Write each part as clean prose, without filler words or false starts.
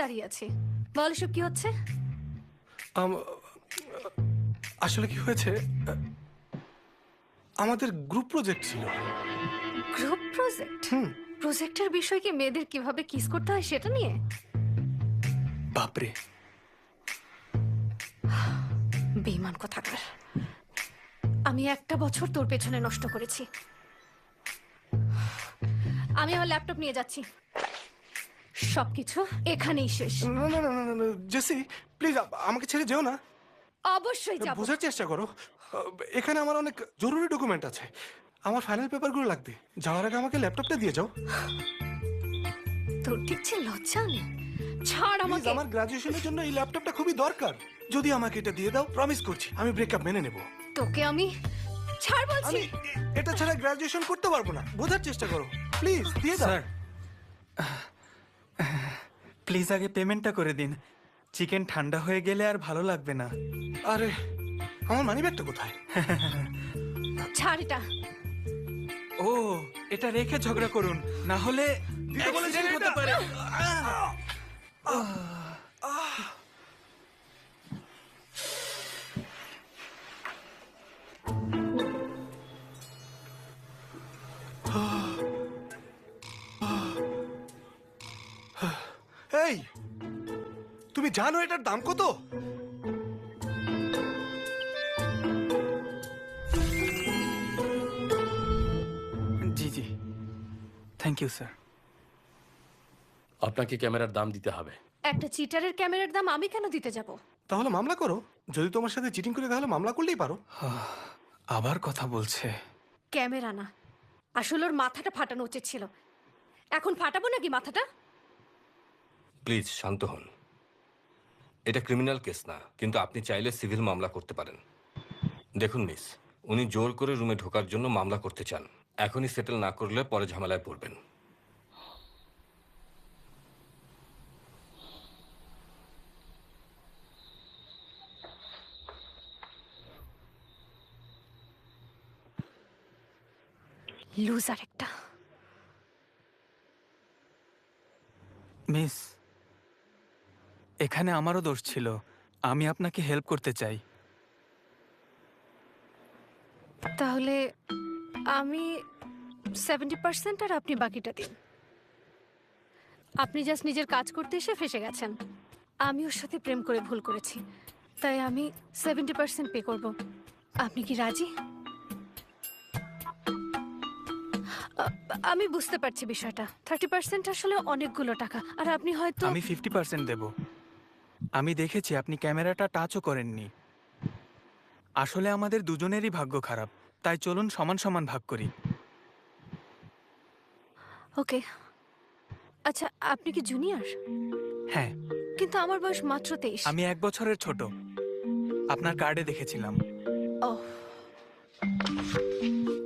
দাঁড়িয়ে আছি, বল সব কি হচ্ছে? আসলে কি হয়েছে, আমাদের গ্রুপ প্রজেক্ট ছিল। Group project? প্রজেক্টের বিষয় কি মেয়েদের কিভাবে কিস করতে হয় সেটা নিয়ে? বাপরে, বেঈমান কোথাকার। আমি একটা বছর তোর পেছনে নষ্ট করেছি। আমি আমার ল্যাপটপ নিয়ে যাচ্ছি, সবকিছু এখানেই শেষ। না না না না না, জেসি প্লিজ আমাকে ছেড়ে যেও না। অবশ্যই যাব। বোঝার চেষ্টা করো, এখানে আমার অনেক জরুরি ডকুমেন্ট আছে, আমার ফাইনাল পেপারগুলো লাগবে। যাওয়ার আগে আমাকে ল্যাপটপটা দিয়ে যাও। তোর ঠিক চেয়ে লজ্জা নেই? ছাড় প্লিজ, আমাকে। আমার গ্রাজুয়েশনের জন্য এই ল্যাপটপটা খুবই দরকার। যদি আমাকে এটা দিয়ে দাও, প্রমিস করছি আমি ব্রেকআপ মেনে নেব। তোকে আমি ছাড় বলছি। আমি এটা ছাড়া গ্রাজুয়েশন করতে পারবো না, বোঝার চেষ্টা করো। প্লিজ দিয়ে দাও। স্যার, প্লিজ আগে পেমেন্টটা করে দিন। চিকেন ঠান্ডা হয়ে গেলে আর ভালো লাগবে না। আরে আমার মানিব্যাগটা কোথায়? ছাড় এটা। ও, এটা রেখে ঝগড়া করুন, না হলে দিতে বলেছি accident হতে এটা। পারে। এই, তুমি জানো এটার দাম কত? জি জি, থ্যাংক ইউ স্যার। আপনাকে ক্যামেরার দাম দিতে হবে। একটা চিটারের ক্যামেরার দাম আমি কেন দিতে যাব? তাহলে মামলা করো, যদি তোমার সাথে চিটিং করে তাহলে মামলা করলেই পারো। আবার কথা বলছে। ক্যামেরা না, আসলে ওর মাথাটা ফাটানো উচিত ছিল। এখন ফাটাবো নাকি মাথাটা? প্লিজ শান্ত হন। এটা ক্রিমিনাল কেস না, কিন্তু আপনি চাইলে সিভিল মামলা করতে পারেন। দেখুন মিস, উনি জোর করে রুমে ঢোকার জন্য মামলা করতে চান। এখনই সেটেল না করলে পরে ঝামেলায় পড়বেন। লুজার একটা। মিস, এখানে আমারও দোষ ছিল। আমি আপনাকে হেল্প করতে চাই। তাহলে আমি 70% আর আপনি বাকিটা দিন। আপনি জাস্ট নিজের কাজ করতে এসে ফেসে গেছেন। আমি ওর সাথে প্রেম করে ভুল করেছি, তাই আমি 70% পে করব। আপনি কি রাজি? আমি বুঝতে পারছি বিষয়টা। 30% আসলে অনেকগুলো টাকা, আর আপনি হয়তো আমি 50% দেব। আমি দেখেছি আপনি ক্যামেরাটা টাচও করেননি। আসলে আমাদের দুজনেরই ভাগ্য খারাপ, তাই চলুন সমান সমান ভাগ করি। ওকে। আচ্ছা, আপনি কি জুনিয়র? হ্যাঁ, কিন্তু আমার বয়স মাত্র 23। আমি 1 বছরের ছোট। আপনার কার্ডে দেখেছিলাম। ও,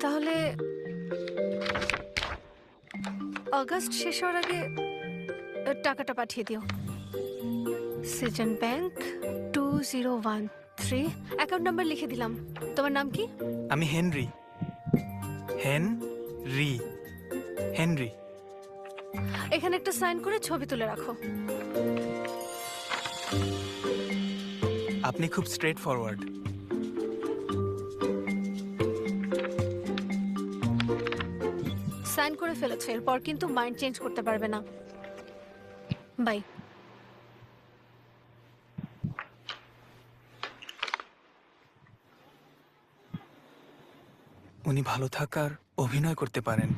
তাহলে অগাস্ট শেষ হওয়ার আগে টাকাটা পাঠিয়ে দিও। Season bank 2013। অ্যাকাউন্ট নাম্বার লিখে দিলাম। তোমার নাম কি? আমি হেনরি। হেনরি। এখানে একটা সাইন করে ছবি তুলে রাখো। আপনি খুব স্ট্রেট ফরওয়ার্ড। সাইন করে ফেলেছো, এরপর কিন্তু মাইন্ড চেঞ্জ করতে পারবে না। বাই। উনি ভালো থাকার অভিনয় করতে পারেন।